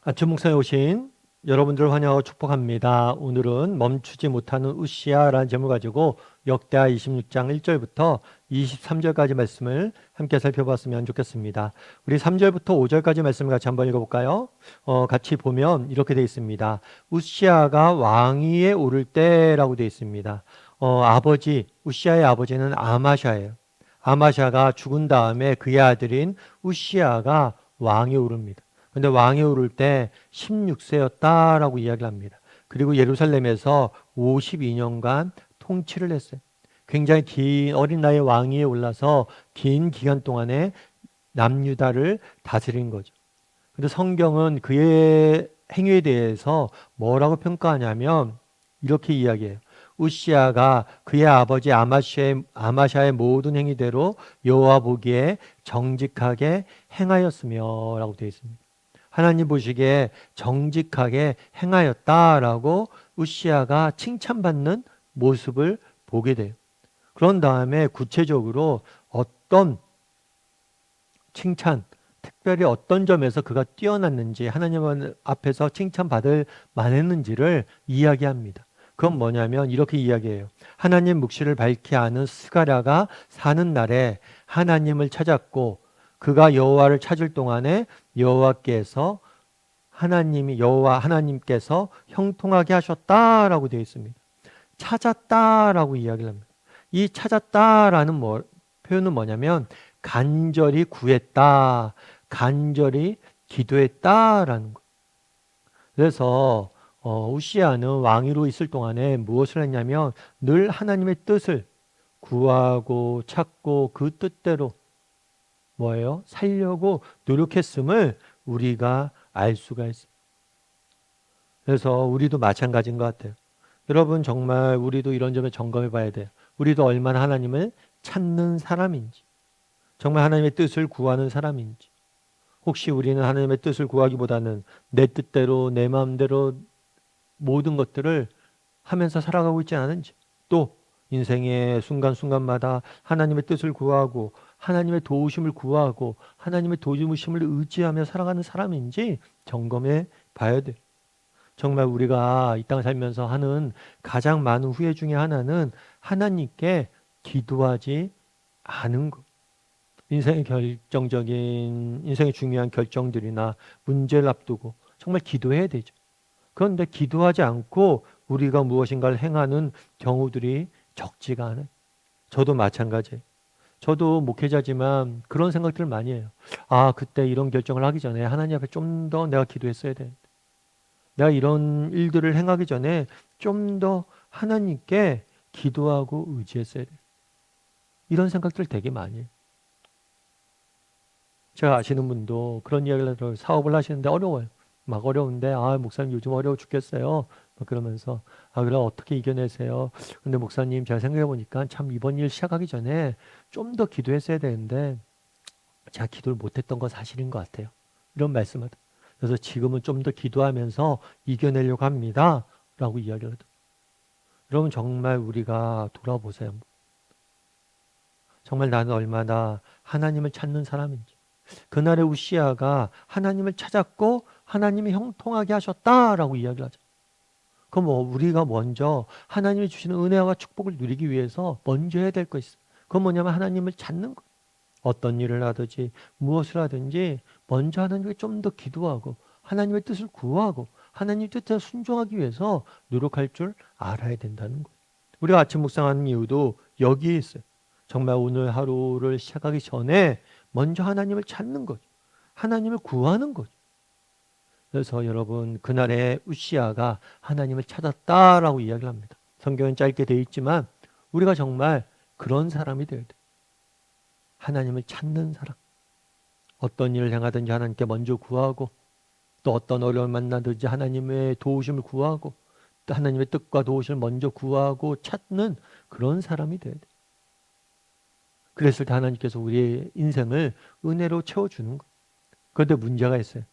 아침 목상에 오신 여러분들을 환영하고 축복합니다. 오늘은 멈추지 못하는 우시아라는 제목을 가지고 역대하 26장 1절부터 23절까지 말씀을 함께 살펴봤으면 좋겠습니다. 우리 3절부터 5절까지 말씀을 같이 한번 읽어볼까요? 같이 보면 이렇게 되어 있습니다. 우시아가 왕위에 오를 때라고 되어 있습니다. 우시아의 아버지는 아마샤예요. 아마샤가 죽은 다음에 그의 아들인 우시아가 왕에 오릅니다. 근데 왕에 오를 때 16세였다라고 이야기를 합니다. 그리고 예루살렘에서 52년간 통치를 했어요. 굉장히 긴 어린 나이에 왕위에 올라서 긴 기간 동안에 남유다를 다스린 거죠. 근데 성경은 그의 행위에 대해서 뭐라고 평가하냐면 이렇게 이야기해요. 우시아가 그의 아버지 아마샤의 모든 행위대로 여호와 보기에 정직하게 행하였으며 라고 되어 있습니다. 하나님 보시기에 정직하게 행하였다라고 우시아가 칭찬받는 모습을 보게 돼요. 그런 다음에 구체적으로 어떤 칭찬, 특별히 어떤 점에서 그가 뛰어났는지 하나님 앞에서 칭찬받을 만했는지를 이야기합니다. 그건 뭐냐면 이렇게 이야기해요. 하나님 묵시를 밝히 아는 스가랴가 사는 날에 하나님을 찾았고 그가 여호와를 찾을 동안에 하나님께서 형통하게 하셨다라고 되어 있습니다. 찾았다라고 이야기를 합니다. 이 찾았다라는 표현은 뭐냐면 간절히 구했다, 간절히 기도했다라는 거. 그래서 우시아는 왕위로 있을 동안에 무엇을 했냐면 늘 하나님의 뜻을 구하고 찾고 그 뜻대로 살려고 노력했음을 우리가 알 수가 있습니다. 그래서 우리도 마찬가지인 것 같아요. 여러분 정말 우리도 이런 점에 점검해 봐야 돼요. 우리도 얼마나 하나님을 찾는 사람인지, 정말 하나님의 뜻을 구하는 사람인지, 혹시 우리는 하나님의 뜻을 구하기보다는 내 뜻대로 내 마음대로 모든 것들을 하면서 살아가고 있지 않은지, 또 인생의 순간순간마다 하나님의 뜻을 구하고 하나님의 도우심을 구하고 하나님의 도우심을 의지하며 살아가는 사람인지 점검해 봐야 돼요. 정말 우리가 이 땅을 살면서 하는 가장 많은 후회 중에 하나는 하나님께 기도하지 않은 것. 인생의 중요한 결정들이나 문제를 앞두고 정말 기도해야 되죠. 그런데 기도하지 않고 우리가 무엇인가를 행하는 경우들이 적지가 않아요. 저도 마찬가지예요. 저도 목회자지만 그런 생각들을 많이 해요. 그때 이런 결정을 하기 전에 하나님 앞에 좀 더 내가 기도했어야 돼. 내가 이런 일들을 행하기 전에 좀 더 하나님께 기도하고 의지했어야 돼. 이런 생각들 되게 많이 해요. 제가 아시는 분도 그런 이야기를 사업을 하시는데 어려워요. 막 어려운데 목사님 요즘 어려워 죽겠어요. 막 그러면서 그래 어떻게 이겨내세요? 근데 목사님 제가 생각해 보니까 참 이번 일 시작하기 전에 좀 더 기도했어야 되는데 제가 기도를 못했던 건 사실인 것 같아요. 이런 말씀을. 그래서 지금은 좀 더 기도하면서 이겨내려고 합니다. 라고 이야기를 하더라고요. 여러분 정말 우리가 돌아보세요. 정말 나는 얼마나 하나님을 찾는 사람인지. 그날의 우시아가 하나님을 찾았고 하나님이 형통하게 하셨다라고 이야기를 하죠. 그럼 우리가 먼저 하나님이 주시는 은혜와 축복을 누리기 위해서 먼저 해야 될 거 있어요. 그건 뭐냐면 하나님을 찾는 거. 어떤 일을 하든지 무엇을 하든지 먼저 하나님께 좀 더 기도하고 하나님의 뜻을 구하고 하나님의 뜻에 순종하기 위해서 노력할 줄 알아야 된다는 거예요. 우리가 아침 묵상하는 이유도 여기에 있어요. 정말 오늘 하루를 시작하기 전에 먼저 하나님을 찾는 거죠. 하나님을 구하는 거죠. 그래서 여러분 그날의 우시아가 하나님을 찾았다라고 이야기를 합니다. 성경은 짧게 되어 있지만 우리가 정말 그런 사람이 되어야 돼요. 하나님을 찾는 사람. 어떤 일을 행하든지 하나님께 먼저 구하고 또 어떤 어려움을 만나든지 하나님의 도우심을 구하고 또 하나님의 뜻과 도우심을 먼저 구하고 찾는 그런 사람이 되어야 돼요. 그랬을 때 하나님께서 우리의 인생을 은혜로 채워주는 거예요. 그런데 문제가 있어요.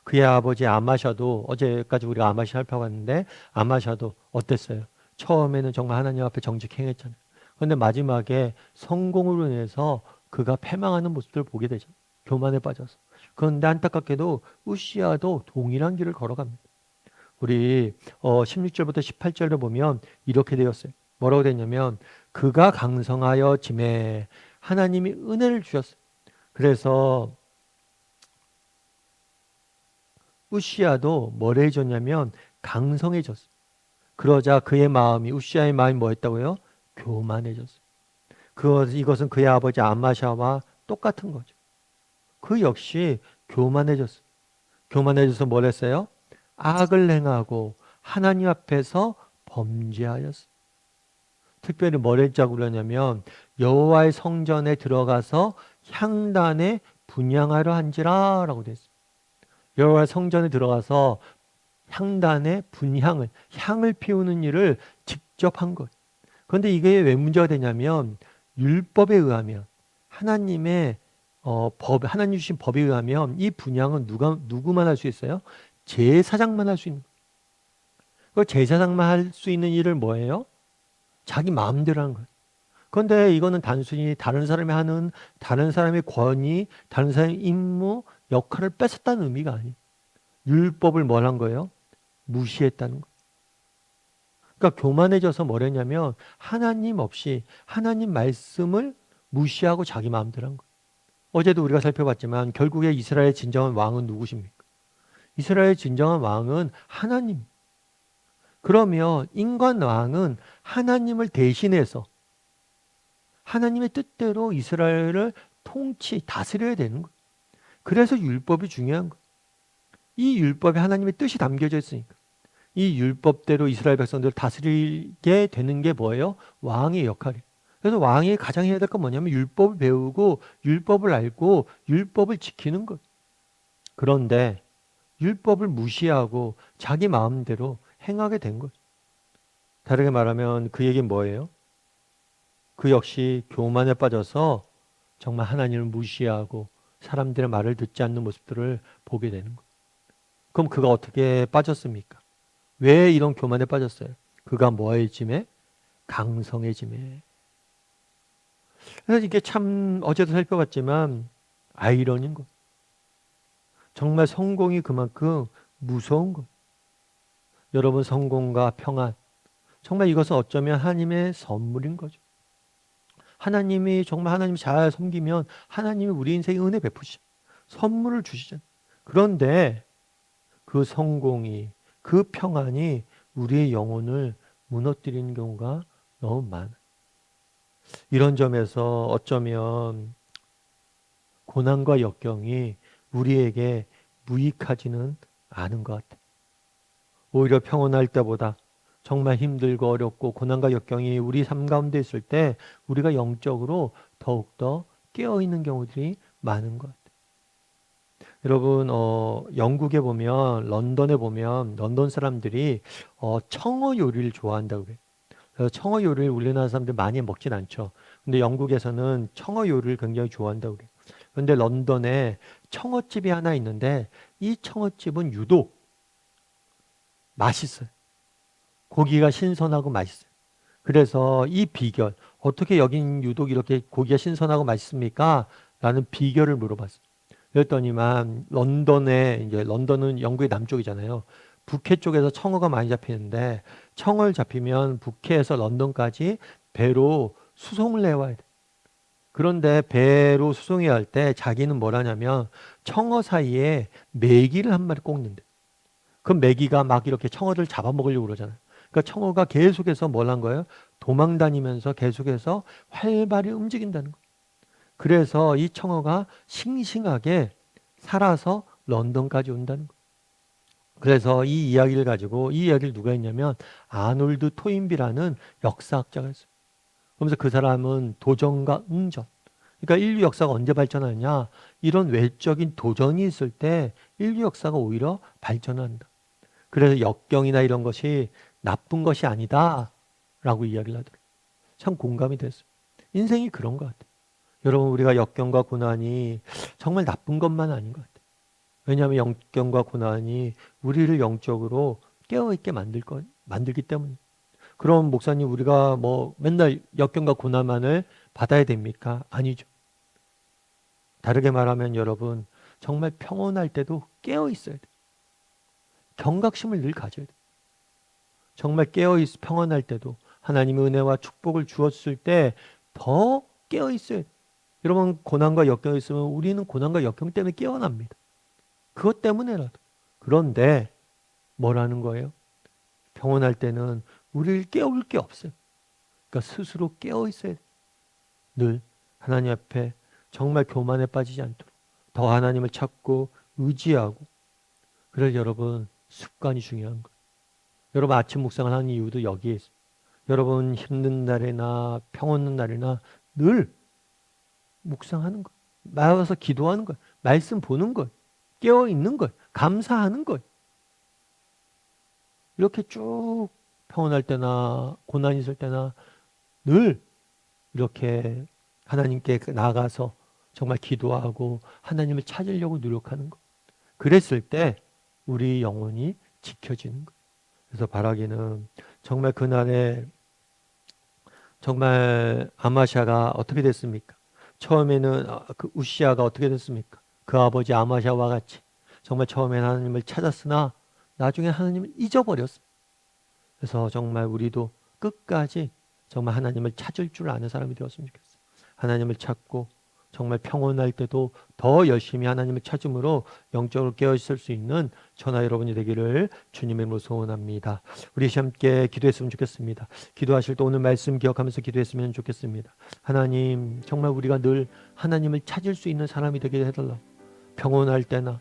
그의 아버지 아마샤도 어제까지 우리가 아마샤 살펴봤는데 아마샤도 어땠어요? 처음에는 정말 하나님 앞에 정직히 행했잖아요. 그런데 마지막에 성공으로 인해서 그가 패망하는 모습들을 보게 되죠. 교만에 빠져서. 그런데 안타깝게도 우시야도 동일한 길을 걸어갑니다. 우리 16절부터 18절을 보면 이렇게 되었어요. 뭐라고 되냐면 그가 강성하여 짐에 하나님이 은혜를 주셨어요. 그래서 우시야도 뭐를 해줬냐면 강성해졌어요. 그러자 그의 마음이 우시야의 마음이 뭐였다고요? 교만해졌어요. 이것은 그의 아버지 아마샤와 똑같은 거죠. 그 역시 교만해졌어요. 교만해져서 뭘 했어요? 악을 행하고 하나님 앞에서 범죄하였어요. 특별히 뭘 했자고 그러냐면 여호와의 성전에 들어가서 향단에 분향하려 한지라 라고 되어 있어요. 여호와의 성전에 들어가서 향단에 향을 피우는 일을 직접 한 거예요. 그런데 이게 왜 문제가 되냐면 율법에 의하면 하나님 주신 법에 의하면 이 분향은 누구만 할 수 있어요? 제사장만 할 수 있는 거예요. 그 제사장만 할 수 있는 일을 뭐예요? 자기 마음대로 하는 거예요. 그런데 이거는 단순히 다른 사람의 권위, 다른 사람의 임무, 역할을 뺏었다는 의미가 아니에요. 율법을 뭘 한 거예요? 무시했다는 거예요. 그러니까 교만해져서 뭐랬냐면 하나님 없이 하나님 말씀을 무시하고 자기 마음대로 한 거예요. 어제도 우리가 살펴봤지만 결국에 이스라엘의 진정한 왕은 누구십니까? 이스라엘의 진정한 왕은 하나님. 그러면 인간 왕은 하나님을 대신해서 하나님의 뜻대로 이스라엘을 다스려야 되는 거예요. 그래서 율법이 중요한 거예요. 이 율법에 하나님의 뜻이 담겨져 있으니까. 이 율법대로 이스라엘 백성들을 다스리게 되는 게 뭐예요? 왕의 역할이에요. 그래서 왕이 가장 해야 될 건 뭐냐면 율법을 배우고 율법을 알고 율법을 지키는 것. 그런데 율법을 무시하고 자기 마음대로 행하게 된 것. 다르게 말하면 그 얘기는 뭐예요? 그 역시 교만에 빠져서 정말 하나님을 무시하고 사람들의 말을 듣지 않는 모습들을 보게 되는 것. 그럼 그가 어떻게 빠졌습니까? 왜 이런 교만에 빠졌어요? 그가 뭐의 짐에? 강성의 짐에. 그래서 이게 참 어제도 살펴봤지만 아이러니인 것. 정말 성공이 그만큼 무서운 것. 여러분 성공과 평안. 정말 이것은 어쩌면 하나님의 선물인 거죠. 하나님 잘 섬기면 하나님이 우리 인생에 은혜 베푸시죠. 선물을 주시잖아요. 그런데 그 성공이, 그 평안이 우리의 영혼을 무너뜨리는 경우가 너무 많아요. 이런 점에서 어쩌면 고난과 역경이 우리에게 무익하지는 않은 것 같아요. 오히려 평온할 때보다 정말 힘들고 어렵고 고난과 역경이 우리 삶 가운데 있을 때 우리가 영적으로 더욱더 깨어있는 경우들이 많은 것 같아요. 여러분 영국에 보면 런던에 보면 런던 사람들이 청어 요리를 좋아한다고 그래요. 그래서 청어 요리를 우리나라 사람들 많이 먹진 않죠. 근데 영국에서는 청어 요리를 굉장히 좋아한다고 그래요. 그런데 런던에 청어집이 하나 있는데 이 청어집은 유독 맛있어요. 고기가 신선하고 맛있어요. 그래서 이 비결, 어떻게 여긴 유독 이렇게 고기가 신선하고 맛있습니까? 라는 비결을 물어봤어요. 그랬더니만 이제 런던은 영국의 남쪽이잖아요. 북해 쪽에서 청어가 많이 잡히는데 청어를 잡히면 북해에서 런던까지 배로 수송을 해와야 돼. 그런데 배로 수송해야 할 때 자기는 뭘 하냐면 청어 사이에 메기를 한 마리 꽂는데 그 메기가 막 이렇게 청어를 잡아먹으려고 그러잖아요. 그러니까 청어가 계속해서 뭘 한 거예요? 도망 다니면서 계속해서 활발히 움직인다는 거예요. 그래서 이 청어가 싱싱하게 살아서 런던까지 온다는 거예요. 그래서 이 이야기를 누가 했냐면 아놀드 토인비라는 역사학자가 있어요. 그러면서 그 사람은 도전과 응전. 그러니까 인류 역사가 언제 발전하냐? 이런 외적인 도전이 있을 때 인류 역사가 오히려 발전한다. 그래서 역경이나 이런 것이 나쁜 것이 아니다 라고 이야기를 하더라고요. 참 공감이 됐어요. 인생이 그런 것 같아요. 여러분 우리가 역경과 고난이 정말 나쁜 것만 아닌 것 같아요. 왜냐하면 역경과 고난이 우리를 영적으로 깨어있게 만들기 때문에. 그럼 목사님 우리가 뭐 맨날 역경과 고난만을 받아야 됩니까? 아니죠. 다르게 말하면 여러분 정말 평온할 때도 깨어 있어야 돼. 경각심을 늘 가져야 돼. 정말 깨어 있 평온할 때도 하나님의 은혜와 축복을 주었을 때 더 깨어 있어야 돼. 여러분 고난과 역경이 있으면 우리는 고난과 역경 때문에 깨어납니다. 그것 때문에라도. 그런데 뭐라는 거예요? 평온할 때는 우리를 깨울 게 없어요. 그러니까 스스로 깨어 있어야 돼. 늘 하나님 앞에 정말 교만에 빠지지 않도록 더 하나님을 찾고 의지하고 그럴 여러분 습관이 중요한 거예요. 여러분 아침 묵상을 하는 이유도 여기에 있어요. 여러분 힘든 날이나 평온한 날이나 늘 묵상하는 거예요. 나와서 기도하는 거예요. 말씀 보는 거예요. 깨어있는 거예요. 감사하는 거예요. 이렇게 쭉 평온할 때나 고난이 있을 때나 늘 이렇게 하나님께 나아가서 정말 기도하고 하나님을 찾으려고 노력하는 것. 그랬을 때 우리 영혼이 지켜지는 것. 그래서 바라기는 정말 그날에 정말 아마샤가 어떻게 됐습니까? 처음에는 그 우시아가 어떻게 됐습니까? 그 아버지 아마샤와 같이 정말 처음에는 하나님을 찾았으나 나중에 하나님을 잊어버렸어요. 그래서 정말 우리도 끝까지 정말 하나님을 찾을 줄 아는 사람이 되었으면 좋겠어요. 하나님을 찾고 정말 평온할 때도 더 열심히 하나님을 찾음으로 영적으로 깨어있을 수 있는 저나 여러분이 되기를 주님의 이름으로 소원합니다. 우리 함께 기도했으면 좋겠습니다. 기도하실 때 오늘 말씀 기억하면서 기도했으면 좋겠습니다. 하나님 정말 우리가 늘 하나님을 찾을 수 있는 사람이 되게 해달라. 평온할 때나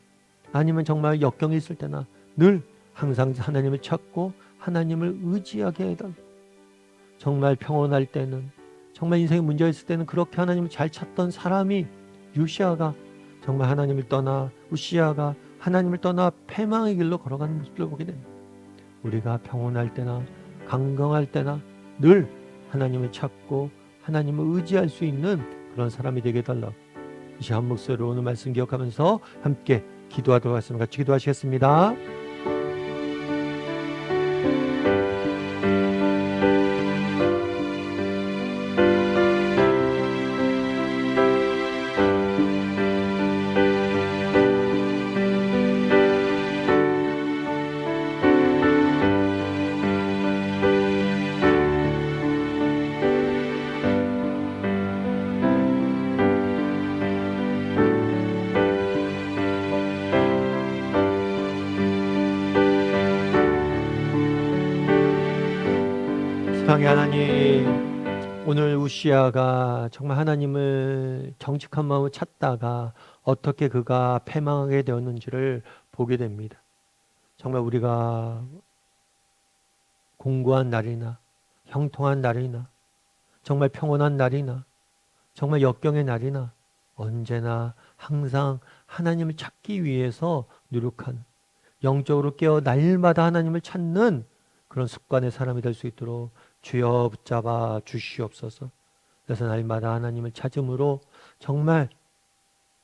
아니면 정말 역경이 있을 때나 늘 항상 하나님을 찾고 하나님을 의지하게 해달라. 정말 평온할 때는 정말 인생에 문제가 있을 때는 그렇게 하나님을 잘 찾던 사람이 유시아가 정말 하나님을 떠나 우시아가 하나님을 떠나 패망의 길로 걸어가는 모습을 보게 됩니다. 우리가 평온할 때나 강건할 때나 늘 하나님을 찾고 하나님을 의지할 수 있는 그런 사람이 되게 해달라고 이 시간 한 목소리로 오늘 말씀 기억하면서 함께 기도하도록 하겠습니다. 같이 기도하시겠습니다. 사랑의 하나님, 오늘 우시아가 정말 하나님을 정직한 마음을 찾다가 어떻게 그가 패망하게 되었는지를 보게 됩니다. 정말 우리가 공고한 날이나 형통한 날이나 정말 평온한 날이나 정말 역경의 날이나 언제나 항상 하나님을 찾기 위해서 노력하는 영적으로 깨어 날마다 하나님을 찾는 그런 습관의 사람이 될 수 있도록 주여 붙잡아 주시옵소서. 그래서 날마다 하나님을 찾음으로 정말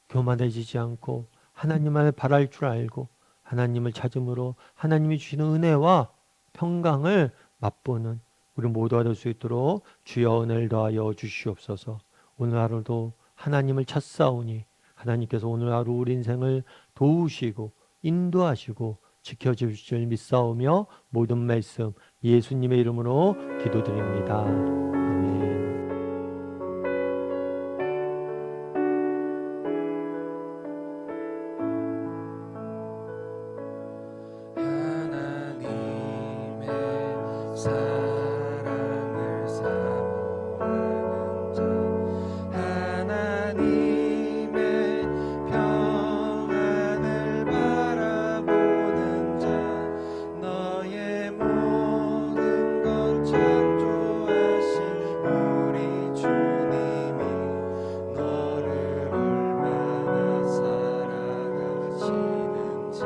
교만해지지 않고 하나님을 바랄 줄 알고 하나님을 찾음으로 하나님이 주시는 은혜와 평강을 맛보는 우리 모두가 될 수 있도록 주여 은혜를 더하여 주시옵소서. 오늘 하루도 하나님을 찾사오니 하나님께서 오늘 하루 우리 인생을 도우시고 인도하시고 지켜주실 줄 믿사오며 모든 말씀 예수님의 이름으로 기도드립니다. 아멘. 하나님의 사랑을 사모하는 자 하나님의 평안을 바라보는 자 너의 모든 것 창조하신 우리 주님이 너를 얼마나 사랑하시는지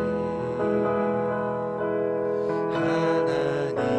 하나님께